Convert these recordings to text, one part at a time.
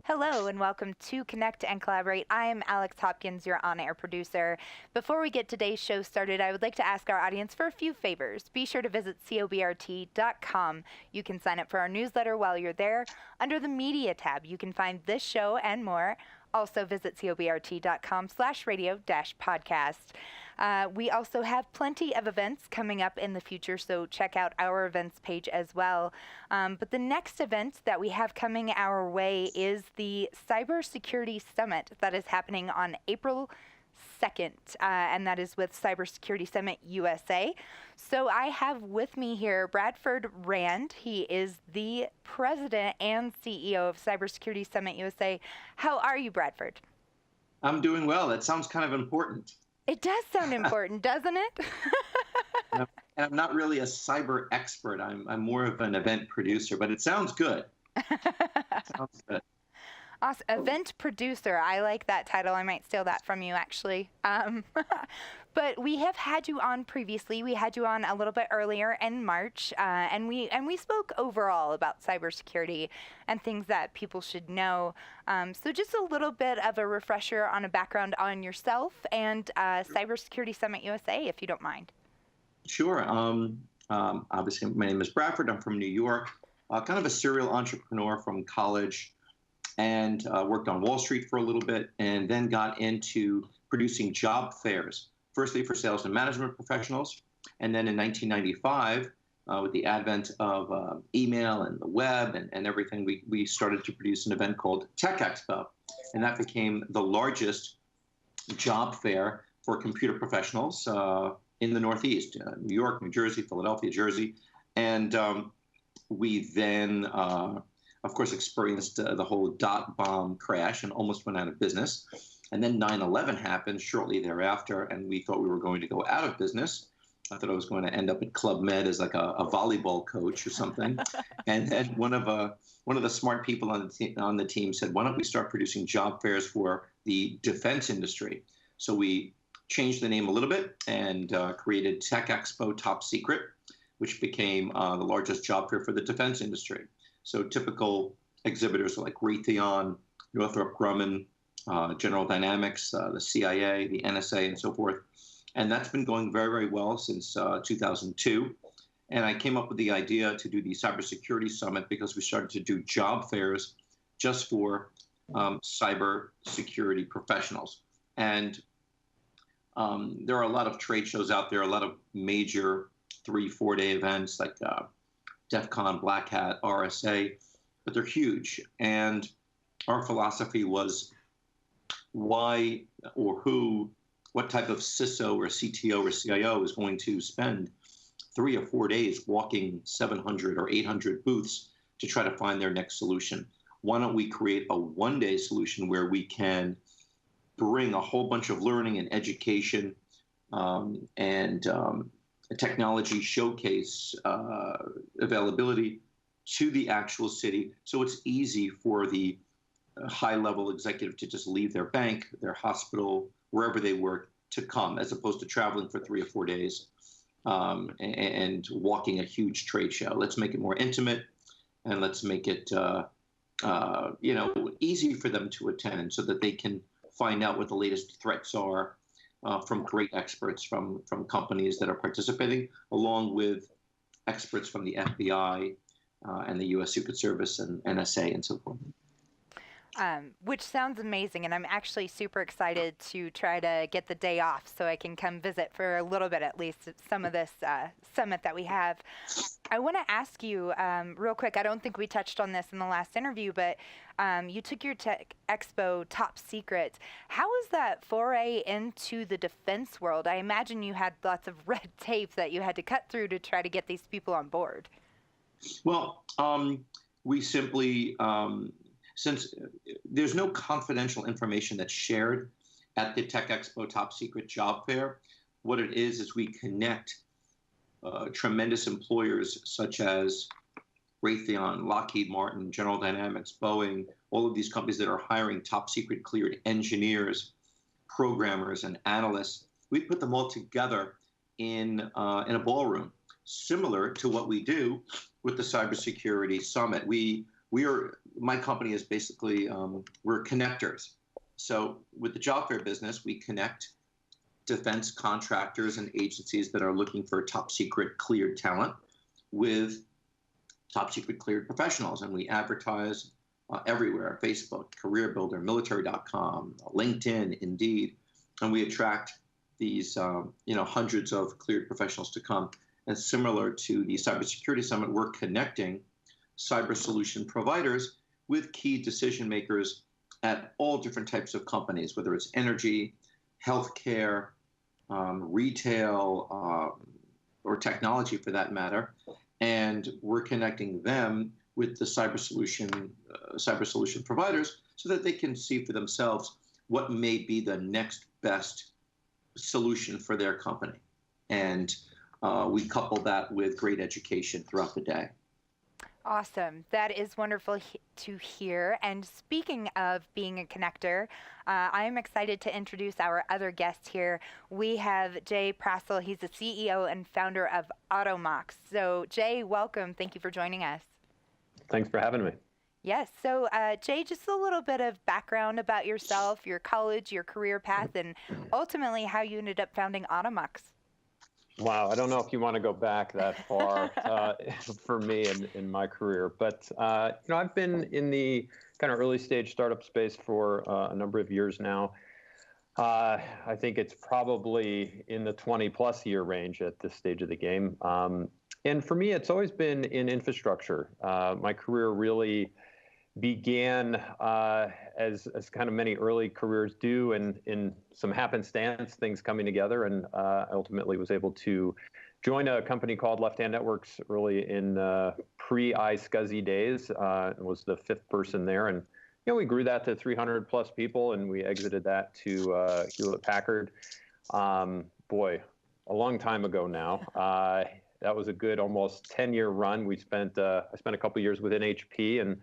Hello and welcome to Connect and Collaborate. I am Alex Hopkins, your on-air producer. Before we get today's show started, I would like to ask our audience for a few favors. Be sure to visit cobrt.com. You can sign up for our newsletter while you're there. Under the Media tab, you can find this show and more. Also visit cobrt.com/radio-podcast. We also have plenty of events coming up in the future, so check out our events page as well. But the next event that we have coming our way is the Cybersecurity Summit that is happening on April 2nd, and that is with Cybersecurity Summit USA. So I have with me here Bradford Rand. He is the president and CEO of Cybersecurity Summit USA. How are you, Bradford? I'm doing well. That sounds kind of important. It does sound important, doesn't it? And I'm not really a cyber expert. I'm more of an event producer, but it sounds good. Sounds good. Awesome. Event producer. I like that title. I might steal that from you, actually. But we have had you on previously. We had you on a little bit earlier in March, and we spoke overall about cybersecurity and things that people should know. So just a little bit of a refresher on a background on yourself and Cybersecurity Summit USA, if you don't mind. Sure. Obviously, my name is Bradford. I'm from New York. Kind of a serial entrepreneur from college, and worked on Wall Street for a little bit, and then got into producing job fairs, firstly for sales and management professionals, and then in 1995, with the advent of email and the web and everything, we started to produce an event called Tech Expo, and that became the largest job fair for computer professionals in the Northeast, New York, New Jersey, Philadelphia, Jersey, and we then of course, experienced the whole dot-bomb crash and almost went out of business. And then 9/11 happened shortly thereafter, and we thought we were going to go out of business. I thought I was going to end up at Club Med as like a volleyball coach or something. And then one of the smart people on the team said, "Why don't we start producing job fairs for the defense industry?" So we changed the name a little bit and created Tech Expo Top Secret, which became the largest job fair for the defense industry. So typical exhibitors like Raytheon, Northrop Grumman, General Dynamics, the CIA, the NSA, and so forth. And that's been going very, very well since 2002. And I came up with the idea to do the Cybersecurity Summit because we started to do job fairs just for cybersecurity professionals. And there are a lot of trade shows out there, a lot of major 3-4 day events like DEF CON, Black Hat, RSA, but they're huge. And our philosophy was why or who, what type of CISO or CTO or CIO is going to spend 3 or 4 days walking 700 or 800 booths to try to find their next solution? Why don't we create a one-day solution where we can bring a whole bunch of learning and education and a technology showcase availability to the actual city, so it's easy for the high-level executive to just leave their bank, their hospital, wherever they work, to come, as opposed to traveling for 3 or 4 days and walking a huge trade show. Let's make it more intimate, and let's make it easy for them to attend, so that they can find out what the latest threats are from great experts from companies that are participating, along with experts from the FBI and the U.S. Secret Service and NSA and so forth. Which sounds amazing, and I'm actually super excited to try to get the day off so I can come visit for a little bit at least some of this summit that we have. I want to ask you real quick, I don't think we touched on this in the last interview, but you took your Tech Expo Top Secret. How was that foray into the defense world? I imagine you had lots of red tape that you had to cut through to try to get these people on board. Well, we simply... since there's no confidential information that's shared at the Tech Expo Top Secret Job Fair, what it is we connect tremendous employers such as Raytheon, Lockheed Martin, General Dynamics, Boeing, all of these companies that are hiring top secret cleared engineers, programmers, and analysts. We put them all together in a ballroom, similar to what we do with the Cybersecurity Summit. We are my company is basically, we're connectors. So with the job fair business, we connect defense contractors and agencies that are looking for top secret cleared talent with top secret cleared professionals. And we advertise everywhere: Facebook, Career Builder, military.com, LinkedIn, Indeed. And we attract these hundreds of cleared professionals to come. And similar to the Cybersecurity Summit, we're connecting cyber solution providers with key decision makers at all different types of companies, whether it's energy, healthcare, retail, or technology for that matter. And we're connecting them with the cyber solution providers so that they can see for themselves what may be the next best solution for their company. And we couple that with great education throughout the day. Awesome. That is wonderful to hear. And speaking of being a connector, I am excited to introduce our other guest here. We have Jay Prassl. He's the CEO and founder of Automox. So Jay, welcome. Thank you for joining us. Thanks for having me. Yes. So Jay, just a little bit of background about yourself, your college, your career path, and ultimately how you ended up founding Automox. Wow, I don't know if you want to go back that far for me in my career, but I've been in the kind of early stage startup space for a number of years now. I think it's probably in the 20+ year range at this stage of the game. And for me, it's always been in infrastructure. My career really began as kind of many early careers do, in some happenstance, things coming together, and I ultimately was able to join a company called Left Hand Networks early in pre-iSCSI days. Was the 5th person there, and we grew that to 300+ people, and we exited that to Hewlett Packard. Boy, a long time ago now. That was a good almost 10-year run. I spent a couple years within HP, and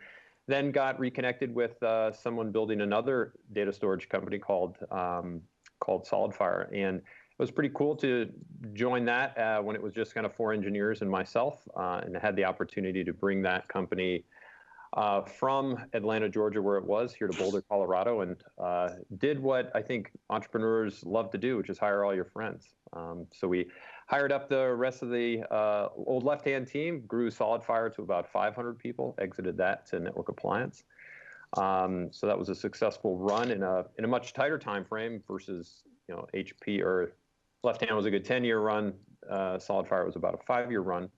then got reconnected with someone building another data storage company called SolidFire. And it was pretty cool to join that when it was just kind of 4 engineers and myself, and I had the opportunity to bring that company from Atlanta, Georgia, where it was, here to Boulder, Colorado, and did what I think entrepreneurs love to do, which is hire all your friends. So we hired up the rest of the old Left Hand team, grew SolidFire to about 500 people, exited that to Network Appliance. So that was a successful run in a much tighter time frame versus HP, or Left Hand was a good 10-year run. SolidFire was about a 5-year run.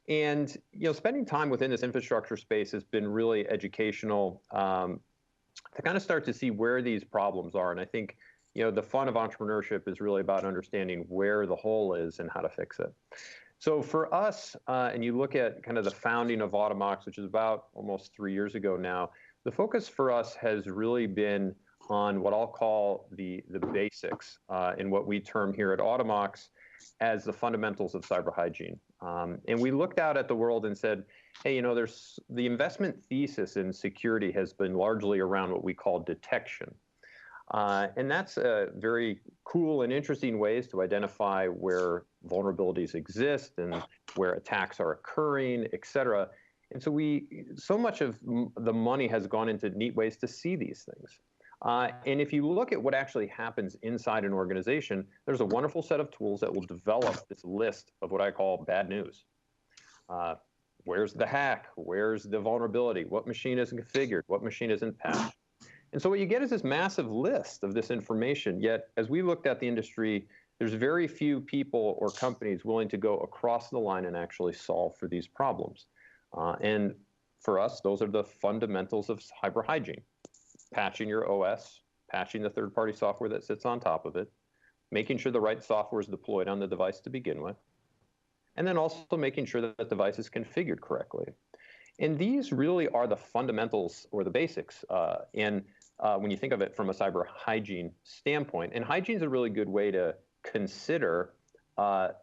And spending time within this infrastructure space has been really educational to kind of start to see where these problems are. And I think the fun of entrepreneurship is really about understanding where the hole is and how to fix it. So for us, and you look at kind of the founding of Automox, which is about almost 3 years ago now, the focus for us has really been on what I'll call the basics, in what we term here at Automox as the fundamentals of cyber hygiene. And we looked out at the world and said, hey, there's the investment thesis in security has been largely around what we call detection. And that's very cool and interesting ways to identify where vulnerabilities exist and where attacks are occurring, et cetera. And so much of the money has gone into neat ways to see these things. And if you look at what actually happens inside an organization, there's a wonderful set of tools that will develop this list of what I call bad news. Where's the hack? Where's the vulnerability? What machine isn't configured? What machine isn't patched? And so what you get is this massive list of this information. Yet, as we looked at the industry, there's very few people or companies willing to go across the line and actually solve for these problems. And for us, those are the fundamentals of cyber hygiene. Patching your OS, patching the third-party software that sits on top of it, making sure the right software is deployed on the device to begin with, and then also making sure that the device is configured correctly. And these really are the fundamentals or the basics. When you think of it from a cyber hygiene standpoint, and hygiene is a really good way to consider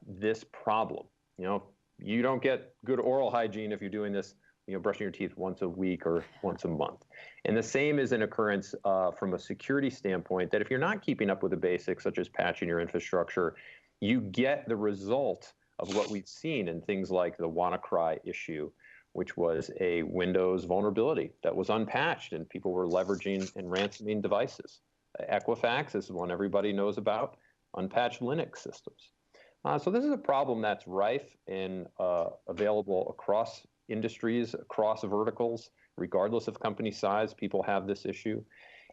this problem. You don't get good oral hygiene if you're doing this, brushing your teeth once a week or once a month. And the same is an occurrence from a security standpoint, that if you're not keeping up with the basics, such as patching your infrastructure, you get the result of what we've seen in things like the WannaCry issue, which was a Windows vulnerability that was unpatched and people were leveraging and ransoming devices. Equifax is one everybody knows about, unpatched Linux systems. So this is a problem that's rife and available across industries, across verticals, regardless of company size. People have this issue.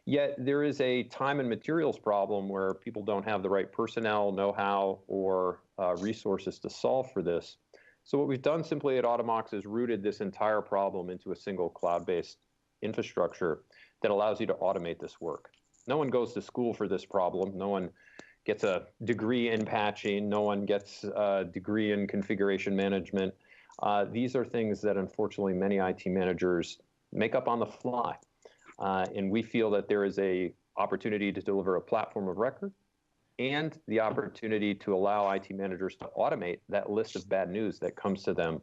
Yet there is a time and materials problem where people don't have the right personnel, know-how, or resources to solve for this. So what we've done simply at Automox is rooted this entire problem into a single cloud-based infrastructure that allows you to automate this work. No one goes to school for this problem. No one gets a degree in patching. No one gets a degree in configuration management. These are things that unfortunately many IT managers make up on the fly. And we feel that there is a opportunity to deliver a platform of record and the opportunity to allow IT managers to automate that list of bad news that comes to them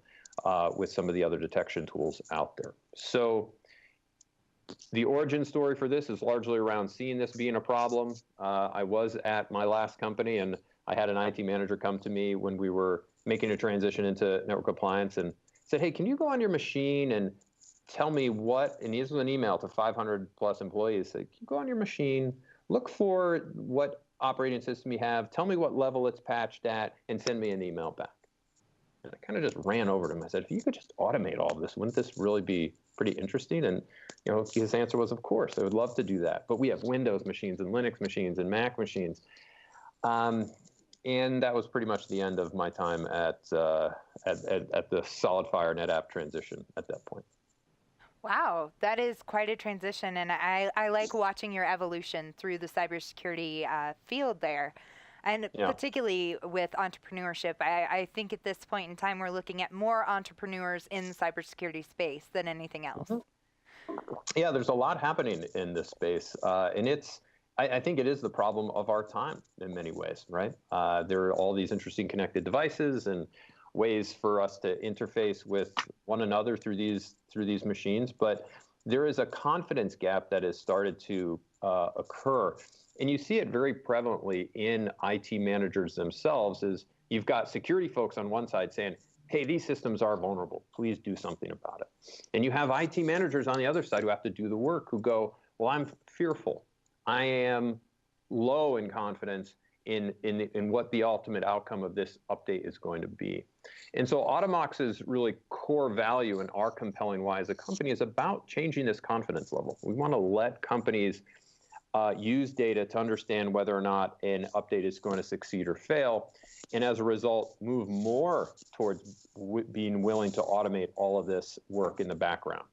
with some of the other detection tools out there. So the origin story for this is largely around seeing this being a problem. I was at my last company and I had an IT manager come to me when we were making a transition into network appliance and said, hey, can you go on your machine and tell me what, and this was an email to 500 plus employees, say, can you go on your machine, look for what operating system you have, tell me what level it's patched at, and send me an email back. And I kind of just ran over to him. I said, if you could just automate all of this, wouldn't this really be pretty interesting? And his answer was, of course, I would love to do that. But we have Windows machines and Linux machines and Mac machines. And that was pretty much the end of my time at the SolidFire NetApp transition at that point. Wow, that is quite a transition, and I like watching your evolution through the cybersecurity field there. And particularly with entrepreneurship, I think at this point in time, we're looking at more entrepreneurs in the cybersecurity space than anything else. Yeah, there's a lot happening in this space. And I think it is the problem of our time in many ways, right? There are all these interesting connected devices and ways for us to interface with one another through these machines. But there is a confidence gap that has started to occur. And you see it very prevalently in IT managers themselves is you've got security folks on one side saying, hey, these systems are vulnerable. Please do something about it. And you have IT managers on the other side who have to do the work who go, well, I'm fearful. I am low in confidence in what the ultimate outcome of this update is going to be. And so Automox's really core value and our compelling why as a company is about changing this confidence level. We want to let companies use data to understand whether or not an update is going to succeed or fail, and as a result, move more towards being willing to automate all of this work in the background.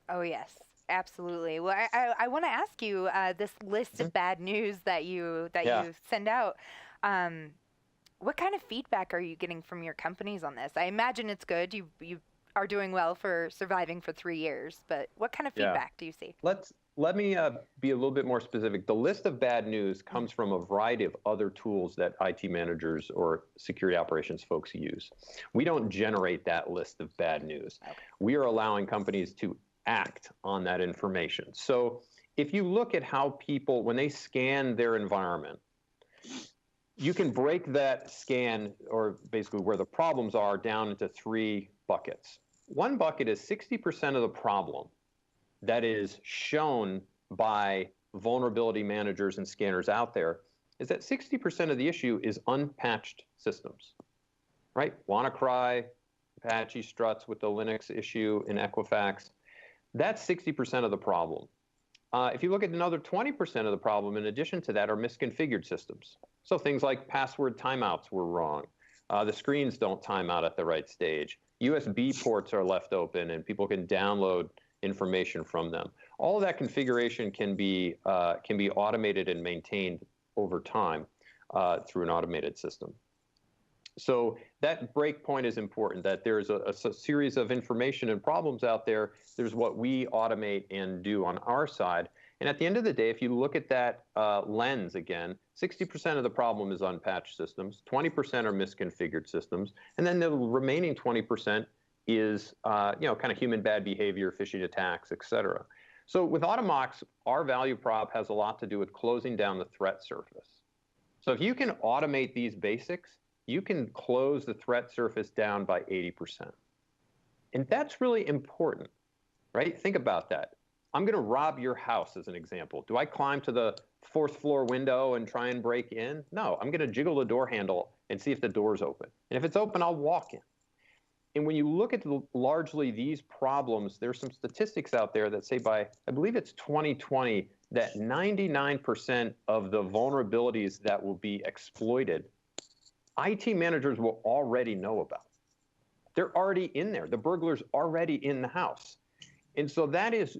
Oh, yes, absolutely. Well, I want to ask you this list of bad news that you send out. What kind of feedback are you getting from your companies on this? I imagine it's good. You are doing well for surviving for 3 years, but what kind of feedback do you see? Let me be a little bit more specific. The list of bad news comes from a variety of other tools that IT managers or security operations folks use. We don't generate that list of bad news. Okay. We are allowing companies to act on that information. So if you look at how people, when they scan their environment, you can break that scan, or basically where the problems are, down into 3 buckets. One bucket is 60% of the problem that is shown by vulnerability managers and scanners out there is that 60% of the issue is unpatched systems, right? WannaCry, Apache Struts with the Linux issue in Equifax, that's 60% of the problem. If you look at another 20% of the problem, in addition to that, are misconfigured systems. So things like password timeouts were wrong. The screens don't time out at the right stage. USB ports are left open and people can download information from them. All of that configuration can be automated and maintained over time through an automated system. So that breakpoint is important, that there's a series of information and problems out there. There's what we automate and do on our side. And at the end of the day, if you look at that lens again, 60% of the problem is unpatched systems, 20% are misconfigured systems, and then the remaining 20% is kind of human bad behavior, phishing attacks, et cetera. So with Automox, our value prop has a lot to do with closing down the threat surface. So if you can automate these basics, you can close the threat surface down by 80%. And that's really important, right? Think about that. I'm going to rob your house as an example. Do I climb to the fourth floor window and try and break in? No, I'm going to jiggle the door handle and see if the door's open. And if it's open, I'll walk in. And when you look at largely these problems, there's some statistics out there that say by, I believe it's 2020, that 99% of the vulnerabilities that will be exploited, IT managers will already know about. They're already in there. The burglar's already in the house. And so that is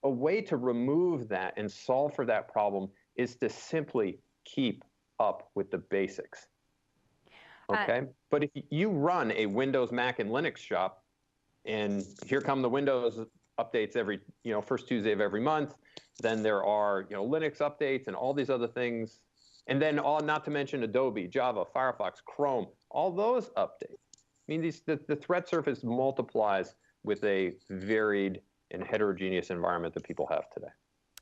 a way to remove that and solve for that problem, is to simply keep up with the basics. Okay, but if you run a Windows, Mac, and Linux shop, and here come the Windows updates every, first Tuesday of every month, then there are, Linux updates and all these other things, and then not to mention Adobe, Java, Firefox, Chrome, all those updates. I mean, the threat surface multiplies with a varied and heterogeneous environment that people have today.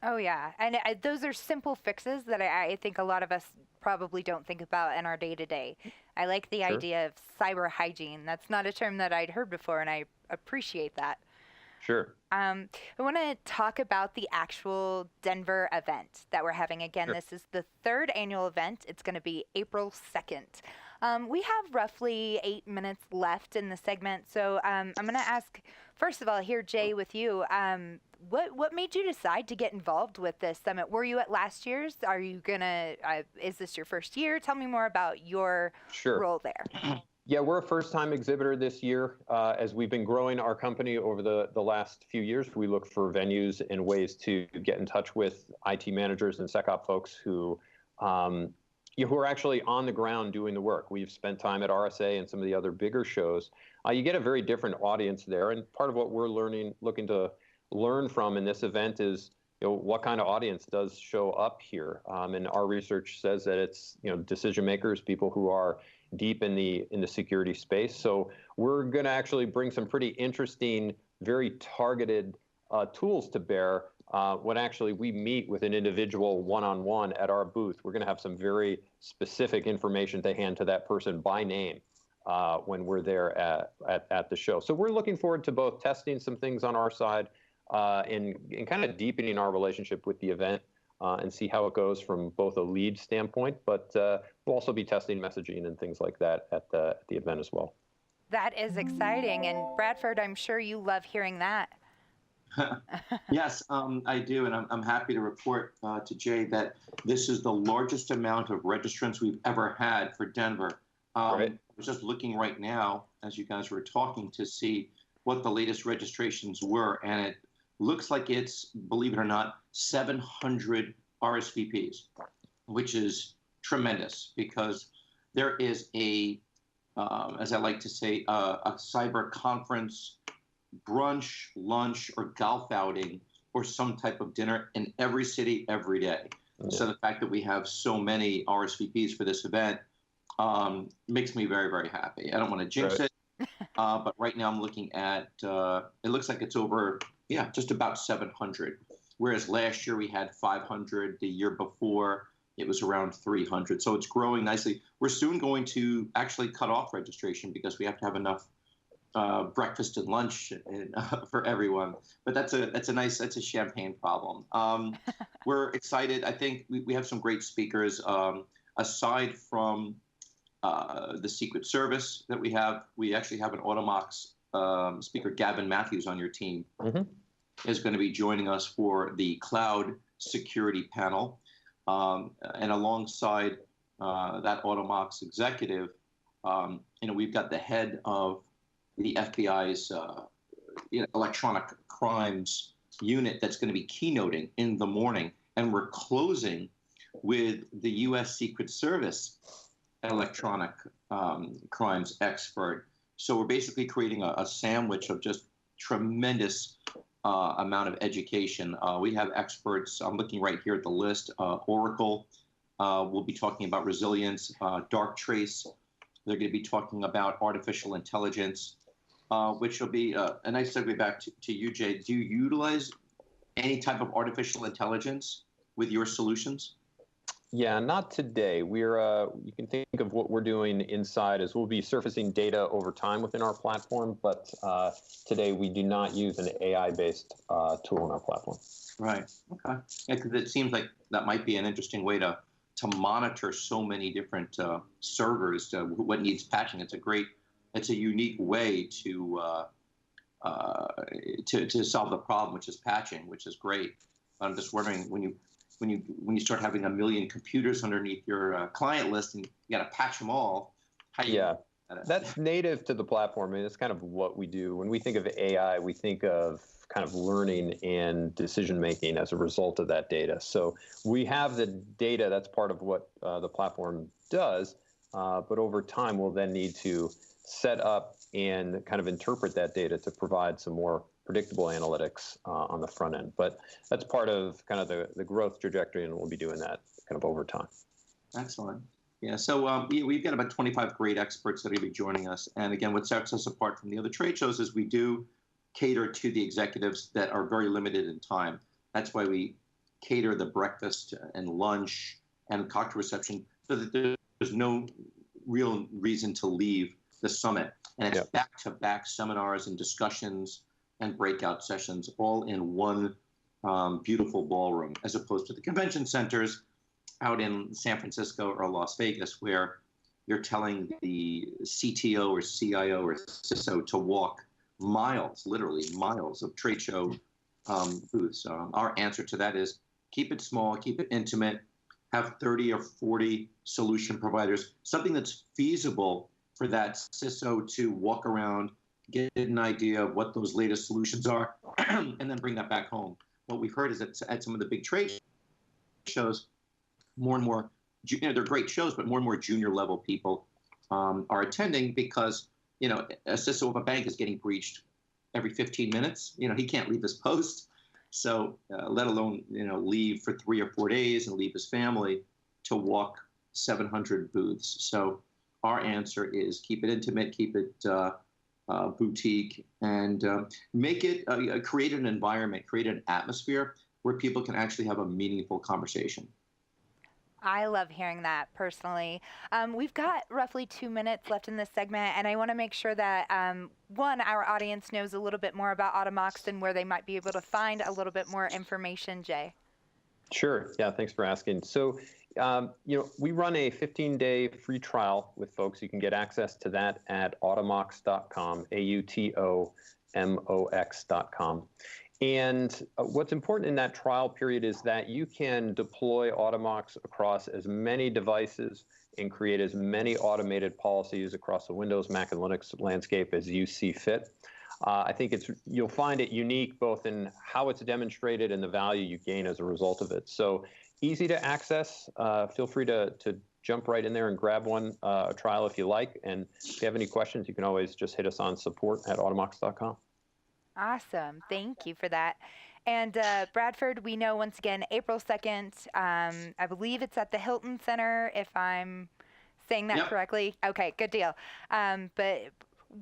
Oh, yeah. And those are simple fixes that I think a lot of us probably don't think about in our day-to-day. I like the idea of cyber hygiene. That's not a term that I'd heard before, and I appreciate that. Sure. I want to talk about the actual Denver event that we're having. Again, This is the 3rd annual event. It's going to be April 2nd. We have roughly 8 minutes left in the segment, so I'm going to ask, first of all, here, Jay, with you, what made you decide to get involved with this summit? Were you at last year's? Are you going to, is this your first year? Tell me more about your role there. Yeah, we're a first-time exhibitor this year. As we've been growing our company over the last few years, we look for venues and ways to get in touch with IT managers and SecOps folks who are actually on the ground doing the work. We've spent time at RSA and some of the other bigger shows. You get a very different audience there, and part of what we're looking to learn from in this event is, what kind of audience does show up here. And our research says that it's, decision makers, people who are deep in the security space. So we're going to actually bring some pretty interesting, very targeted tools to bear when actually we meet with an individual one-on-one at our booth. We're going to have some very specific information to hand to that person by name when we're there at the show. So we're looking forward to both testing some things on our side and kind of deepening our relationship with the event and see how it goes from both a lead standpoint, but we'll also be testing messaging and things like that at the event as well. That is exciting. And Bradford, I'm sure you love hearing that. Yes, I do. And I'm happy to report to Jay that this is the largest amount of registrants we've ever had for Denver. I was just looking right now, as you guys were talking, to see what the latest registrations were. And it looks like it's, believe it or not, 700 RSVPs, which is tremendous because there is as I like to say, a cyber conference, brunch, lunch, or golf outing, or some type of dinner in every city every day. Yeah. So the fact that we have so many RSVPs for this event makes me very, very happy. I don't want to jinx it, but right now I'm looking at, it looks like it's over, just about 700. Whereas last year we had 500, the year before it was around 300. So it's growing nicely. We're soon going to actually cut off registration because we have to have enough breakfast and lunch for everyone. But that's a champagne problem. We're excited. I think we have some great speakers. Aside from the Secret Service that we actually have an Automox speaker, Gavin Matthews, on your team, is going to be joining us for the cloud security panel. And alongside that Automox executive, we've got the head of the FBI's electronic crimes unit that's going to be keynoting in the morning. And we're closing with the U.S. Secret Service electronic crimes expert. So we're basically creating a sandwich of just tremendous amount of education. We have experts. I'm looking right here at the list. Oracle will be talking about resilience. Darktrace, they're going to be talking about artificial intelligence, which will be a nice segue back to you, Jay. Do you utilize any type of artificial intelligence with your solutions? Yeah, not today. You can think of what we're doing inside as we'll be surfacing data over time within our platform, but today we do not use an AI-based tool in our platform. Right. Okay. Yeah, because it seems like that might be an interesting way to monitor so many different servers. What needs patching? It's a unique way to solve the problem, which is patching, which is great. I'm just wondering when you start having a million computers underneath your client list and you got to patch them all. Yeah, that's native to the platform. I mean, it's kind of what we do. When we think of AI, we think of kind of learning and decision making as a result of that data. So we have the data. That's part of what the platform does. But over time, we'll then need to set up and kind of interpret that data to provide some more predictable analytics on the front end. But that's part of kind of the growth trajectory, and we'll be doing that kind of over time. Excellent. Yeah, so we've got about 25 great experts that are going to be joining us. And again, what sets us apart from the other trade shows is we do cater to the executives that are very limited in time. That's why we cater the breakfast and lunch and cocktail reception so that there's no real reason to leave the summit. And it's back-to-back seminars and discussions and breakout sessions all in one beautiful ballroom, as opposed to the convention centers out in San Francisco or Las Vegas, where you're telling the CTO or CIO or CISO to walk miles, literally miles of trade show booths. Our answer to that is keep it small, keep it intimate, have 30 or 40 solution providers, something that's feasible for that CISO to walk around, get an idea of what those latest solutions are, and then bring that back home. What we've heard is that at some of the big trade shows, more and more, they're great shows, but more and more junior level people are attending because, a CISO of a bank is getting breached every 15 minutes. He can't leave his post. So let alone, leave for 3 or 4 days and leave his family to walk 700 booths. So our answer is keep it intimate, keep it boutique, and make it, create an environment, create an atmosphere where people can actually have a meaningful conversation. I love hearing that personally. We've got roughly 2 minutes left in this segment, and I want to make sure that, one, our audience knows a little bit more about Automox and where they might be able to find a little bit more information, Jay. Sure. Yeah, thanks for asking. So, we run a 15-day free trial with folks. You can get access to that at automox.com, AUTOMOX.com. And what's important in that trial period is that you can deploy Automox across as many devices and create as many automated policies across the Windows, Mac, and Linux landscape as you see fit. I think you'll find it unique both in how it's demonstrated and the value you gain as a result of it. So easy to access. Feel free to jump right in there and grab one trial if you like. And if you have any questions, you can always just hit us on support@automox.com. Awesome. Thank you for that. And Bradford, we know once again, April 2nd, I believe it's at the Hilton Center, if I'm saying that correctly. Okay, good deal. But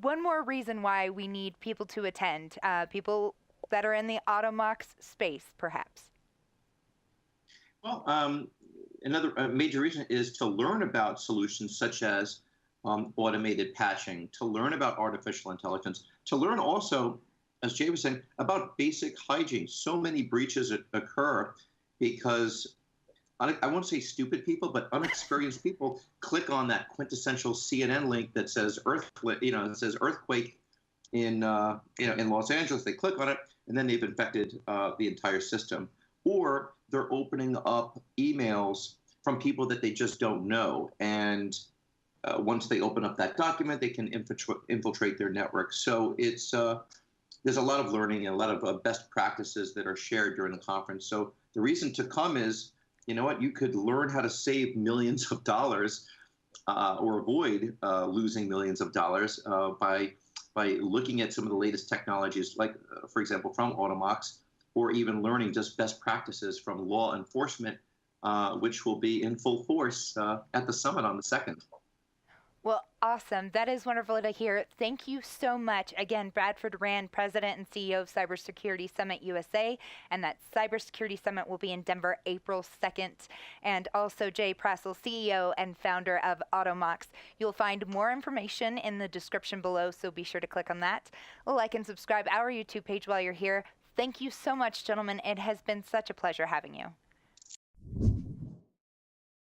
one more reason why we need people to attend, people that are in the Automox space, perhaps. Well, another major reason is to learn about solutions such as automated patching, to learn about artificial intelligence, to learn also, as Jay was saying, about basic hygiene. So many breaches occur because, I won't say stupid people, but unexperienced people click on that quintessential CNN link that says earthquake in Los Angeles. They click on it, and then they've infected the entire system. Or they're opening up emails from people that they just don't know. And once they open up that document, they can infiltrate their network. So there's a lot of learning and a lot of best practices that are shared during the conference. So the reason to come is, you could learn how to save millions of dollars or avoid losing millions of dollars by looking at some of the latest technologies, like, for example, from Automox, or even learning just best practices from law enforcement, which will be in full force at the summit on the 2nd. Well, awesome. That is wonderful to hear. Thank you so much. Again, Bradford Rand, President and CEO of Cybersecurity Summit USA, and that Cybersecurity Summit will be in Denver April 2nd. And also Jay Prassl, CEO and founder of Automox. You'll find more information in the description below, so be sure to click on that. Like and subscribe our YouTube page while you're here. Thank you so much, gentlemen. It has been such a pleasure having you.